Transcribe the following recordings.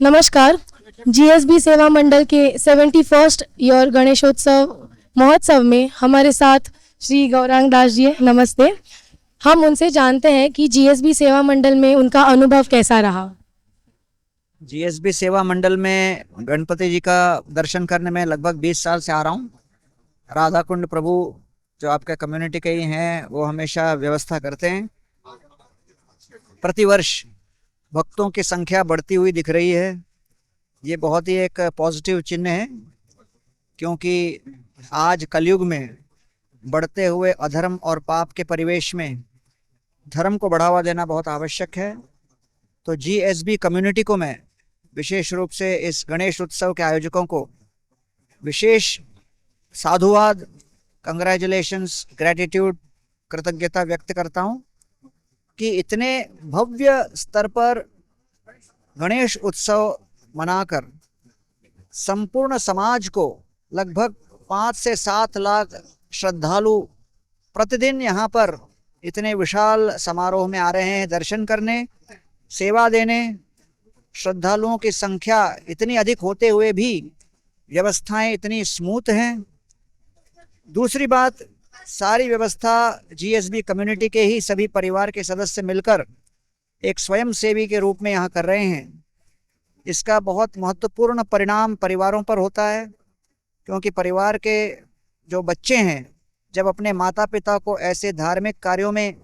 नमस्कार। जीएसबी सेवा मंडल के 71st ईयर गणेशोत्सव महोत्सव में हमारे साथ श्री गौरांग दास जी हैं। नमस्ते। हम उनसे जानते हैं कि जीएसबी सेवा मंडल में उनका अनुभव कैसा रहा। जीएसबी सेवा मंडल में गणपति जी का दर्शन करने में लगभग 20 साल से आ रहा हूँ। राधा कुंड प्रभु जो आपके कम्युनिटी के ही हैं वो हमेशा व्यवस्था करते हैं। प्रतिवर्ष भक्तों की संख्या बढ़ती हुई दिख रही है। ये बहुत ही एक पॉजिटिव चिन्ह है, क्योंकि आज कलयुग में बढ़ते हुए अधर्म और पाप के परिवेश में धर्म को बढ़ावा देना बहुत आवश्यक है। तो जीएसबी कम्युनिटी को मैं विशेष रूप से इस गणेश उत्सव के आयोजकों को विशेष साधुवाद, कंग्रेचुलेशंस, ग्रेटिट्यूड, कृतज्ञता व्यक्त करता हूँ कि इतने भव्य स्तर पर गणेश उत्सव मनाकर संपूर्ण समाज को लगभग 5 से 7 लाख श्रद्धालु प्रतिदिन यहाँ पर इतने विशाल समारोह में आ रहे हैं दर्शन करने, सेवा देने। श्रद्धालुओं की संख्या इतनी अधिक होते हुए भी व्यवस्थाएं इतनी स्मूथ हैं। दूसरी बात, सारी व्यवस्था जीएसबी कम्युनिटी के ही सभी परिवार के सदस्य मिलकर एक स्वयंसेवी के रूप में यहाँ कर रहे हैं। इसका बहुत महत्वपूर्ण परिणाम परिवारों पर होता है, क्योंकि परिवार के जो बच्चे हैं जब अपने माता पिता को ऐसे धार्मिक कार्यों में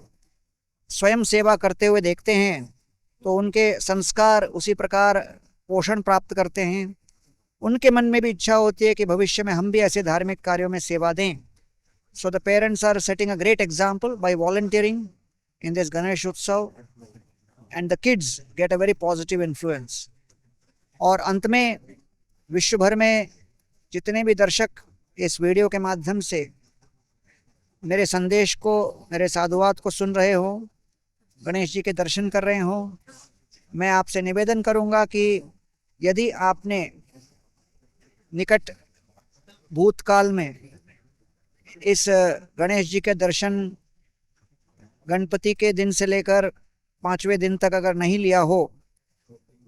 स्वयं सेवा करते हुए देखते हैं तो उनके संस्कार उसी प्रकार पोषण प्राप्त करते हैं। उनके मन में भी इच्छा होती है कि भविष्य में हम भी ऐसे धार्मिक कार्यों में सेवा दें। So the parents are setting a great example by volunteering in this Ganesh Utsav, and the kids get a very positive influence. और अंत में विश्व भर में जितने भी दर्शक इस वीडियो के माध्यम से मेरे संदेश को, मेरे साधुवाद को सुन रहे हो, गणेश जी के दर्शन कर रहे हो, मैं आपसे निवेदन करूंगा कि यदि आपने निकट भूतकाल में इस गणेश जी के दर्शन गणपति के दिन से लेकर 5वें दिन तक अगर नहीं लिया हो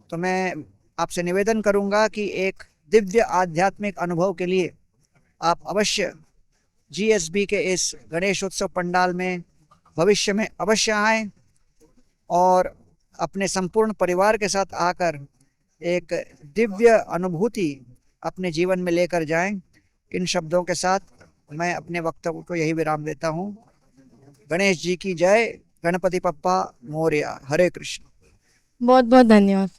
तो मैं आपसे निवेदन करूंगा कि एक दिव्य आध्यात्मिक अनुभव के लिए आप अवश्य जीएसबी के इस गणेशोत्सव पंडाल में भविष्य में अवश्य आएं और अपने संपूर्ण परिवार के साथ आकर एक दिव्य अनुभूति अपने जीवन में लेकर जाएं। इन शब्दों के साथ मैं अपने वक्तव्य को यही विराम देता हूँ। गणेश जी की जय। गणपति बप्पा मोरया। हरे कृष्ण। बहुत बहुत धन्यवाद।